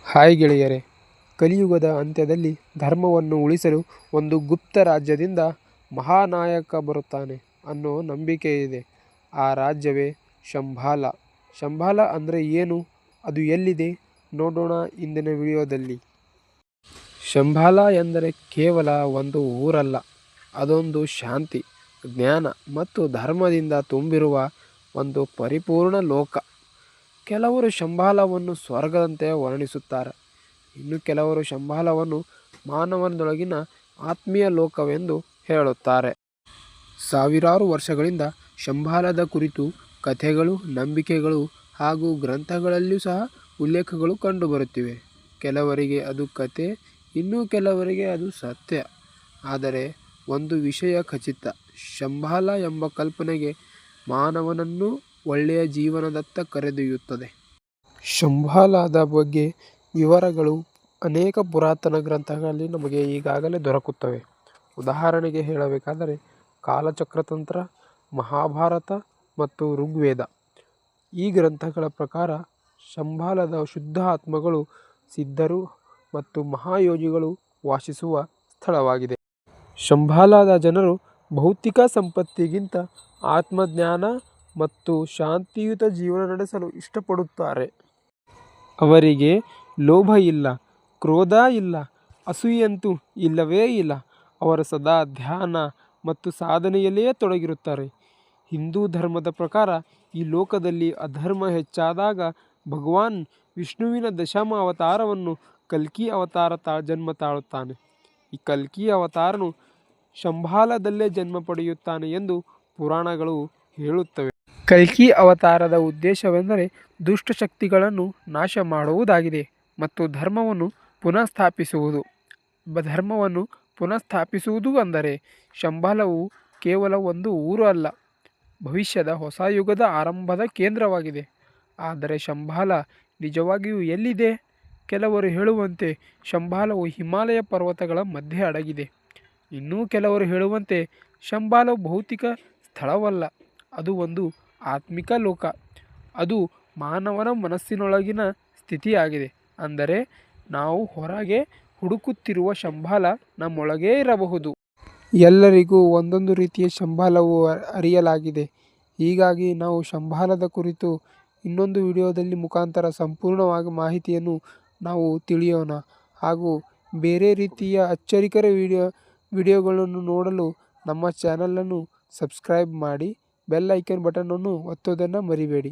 Hi ಗೆಳೆಯರೇ, ಕಲಿಯುಗದ ಅಂತ್ಯದಲ್ಲಿ ಧರ್ಮವನ್ನು ಉಳಿಸಲು ಒಂದು ಗುಪ್ತ ರಾಜ್ಯದಿಂದ ಮಹಾನಾಯಕ ಬರುತ್ತಾನೆ ಅನ್ನೋ ನಂಬಿಕೆ ಇದೆ. ಆ ರಾಜ್ಯವೇ ಶಂಬಾಲ. ಶಂಬಾಲ ಅಂದರೆ ಏನು, ಅದು ಎಲ್ಲಿದೆ ನೋಡೋಣ ಇಂದಿನ ವಿಡಿಯೋದಲ್ಲಿ. ಶಂಬಾಲ ಎಂದರೆ ಕೇವಲ ಒಂದು ಊರಲ್ಲ, ಅದೊಂದು ಶಾಂತಿ, ಜ್ಞಾನ ಮತ್ತು ಧರ್ಮದಿಂದ ತುಂಬಿರುವ ಒಂದು ಪರಿಪೂರ್ಣ ಲೋಕ. ಕೆಲವರು ಶಂಬಾಲವನ್ನು ಸ್ವರ್ಗದಂತೆ ವರ್ಣಿಸುತ್ತಾರೆ, ಇನ್ನು ಕೆಲವರು ಶಂಬಾಲವನ್ನು ಮಾನವನದೊಳಗಿನ ಆತ್ಮೀಯ ಲೋಕವೆಂದು ಹೇಳುತ್ತಾರೆ. ಸಾವಿರಾರು ವರ್ಷಗಳಿಂದ ಶಂಬಾಲದ ಕುರಿತು ಕಥೆಗಳು, ನಂಬಿಕೆಗಳು ಹಾಗೂ ಗ್ರಂಥಗಳಲ್ಲಿಯೂ ಸಹ ಉಲ್ಲೇಖಗಳು ಕಂಡುಬರುತ್ತಿವೆ. ಕೆಲವರಿಗೆ ಅದು ಕತೆ, ಇನ್ನು ಕೆಲವರಿಗೆ ಅದು ಸತ್ಯ. ಆದರೆ ಒಂದು ವಿಷಯ ಖಚಿತ, ಶಂಬಾಲ ಎಂಬ ಕಲ್ಪನೆಗೆ ಮಾನವನನ್ನು ಒಳ್ಳೆಯ ಜೀವನದತ್ತ ಕರೆದೊಯ್ಯುತ್ತದೆ. ಶಂಬಾಲದ ಬಗ್ಗೆ ವಿವರಗಳು ಅನೇಕ ಪುರಾತನ ಗ್ರಂಥಗಳಲ್ಲಿ ನಮಗೆ ಈಗಾಗಲೇ ದೊರಕುತ್ತವೆ. ಉದಾಹರಣೆಗೆ ಹೇಳಬೇಕಾದರೆ ಕಾಲಚಕ್ರತಂತ್ರ, ಮಹಾಭಾರತ ಮತ್ತು ಋಗ್ವೇದ. ಈ ಗ್ರಂಥಗಳ ಪ್ರಕಾರ ಶಂಬಾಲದ ಶುದ್ಧ ಆತ್ಮಗಳು, ಸಿದ್ಧರು ಮತ್ತು ಮಹಾಯೋಗಿಗಳು ವಾಸಿಸುವ ಸ್ಥಳವಾಗಿದೆ. ಶಂಬಾಲದ ಜನರು ಭೌತಿಕ ಸಂಪತ್ತಿಗಿಂತ ಆತ್ಮಜ್ಞಾನ ಮತ್ತು ಶಾಂತಿಯುತ ಜೀವನ ನಡೆಸಲು ಇಷ್ಟಪಡುತ್ತಾರೆ. ಅವರಿಗೆ ಲೋಭ ಇಲ್ಲ, ಕ್ರೋಧ ಇಲ್ಲ, ಅಸೂಯೆಯಂತೂ ಇಲ್ಲವೇ ಇಲ್ಲ. ಅವರು ಸದಾ ಧ್ಯಾನ ಮತ್ತು ಸಾಧನೆಯಲ್ಲಿಯೇ ತೊಡಗಿರುತ್ತಾರೆ. ಹಿಂದೂ ಧರ್ಮದ ಪ್ರಕಾರ ಈ ಲೋಕದಲ್ಲಿ ಅಧರ್ಮ ಹೆಚ್ಚಾದಾಗ ಭಗವಾನ್ ವಿಷ್ಣುವಿನ ದಶಮ ಅವತಾರವನ್ನು ಕಲ್ಕಿ ಅವತಾರ ಜನ್ಮ ತಾಳುತ್ತಾನೆ. ಈ ಕಲ್ಕಿ ಅವತಾರನು ಶಂಬಾಲದಲ್ಲೇ ಜನ್ಮ ಪಡೆಯುತ್ತಾನೆ ಎಂದು ಪುರಾಣಗಳು ಹೇಳುತ್ತವೆ. ಕಲ್ಕಿ ಅವತಾರದ ಉದ್ದೇಶವೆಂದರೆ ದುಷ್ಟಶಕ್ತಿಗಳನ್ನು ನಾಶ ಮಾಡುವುದಾಗಿದೆ ಮತ್ತು ಧರ್ಮವನ್ನು ಪುನಃಸ್ಥಾಪಿಸುವುದು. ಧರ್ಮವನ್ನು ಪುನಃಸ್ಥಾಪಿಸುವುದು ಅಂದರೆ ಶಂಬಾಲವು ಕೇವಲ ಒಂದು ಊರು ಅಲ್ಲ, ಭವಿಷ್ಯದ ಹೊಸ ಯುಗದ ಆರಂಭದ ಕೇಂದ್ರವಾಗಿದೆ. ಆದರೆ ಶಂಬಾಲ ನಿಜವಾಗಿಯೂ ಎಲ್ಲಿದೆ? ಕೆಲವರು ಹೇಳುವಂತೆ ಶಂಬಾಲವು ಹಿಮಾಲಯ ಪರ್ವತಗಳ ಮಧ್ಯೆ ಅಡಗಿದೆ. ಇನ್ನೂ ಕೆಲವರು ಹೇಳುವಂತೆ ಶಂಬಾಲವು ಭೌತಿಕ ಸ್ಥಳವಲ್ಲ, ಅದು ಒಂದು ಆತ್ಮಿಕ ಲೋಕ. ಅದು ಮಾನವನ ಮನಸ್ಸಿನೊಳಗಿನ ಸ್ಥಿತಿಯಾಗಿದೆ. ಅಂದರೆ ನಾವು ಹೊರಗೆ ಹುಡುಕುತ್ತಿರುವ ಶಂಬಾಲ ನಮ್ಮೊಳಗೇ ಇರಬಹುದು. ಎಲ್ಲರಿಗೂ ಒಂದೊಂದು ರೀತಿಯ ಶಂಬಾಲವು ಅರಿಯಲಾಗಿದೆ. ಹೀಗಾಗಿ ನಾವು ಶಂಬಾಲದ ಕುರಿತು ಇನ್ನೊಂದು ವಿಡಿಯೋದಲ್ಲಿ ಮುಖಾಂತರ ಸಂಪೂರ್ಣವಾಗಿ ಮಾಹಿತಿಯನ್ನು ನಾವು ತಿಳಿಯೋಣ. ಹಾಗೂ ಬೇರೆ ರೀತಿಯ ಅಚ್ಚರಿಕರ ವಿಡಿಯೋಗಳನ್ನು ನೋಡಲು ನಮ್ಮ ಚಾನಲನ್ನು ಸಬ್ಸ್ಕ್ರೈಬ್ ಮಾಡಿ, ಬೆಲ್ ಐಕನ್ ಬಟನನ್ನು ಒತ್ತೋದನ್ನು ಮರಿಬೇಡಿ.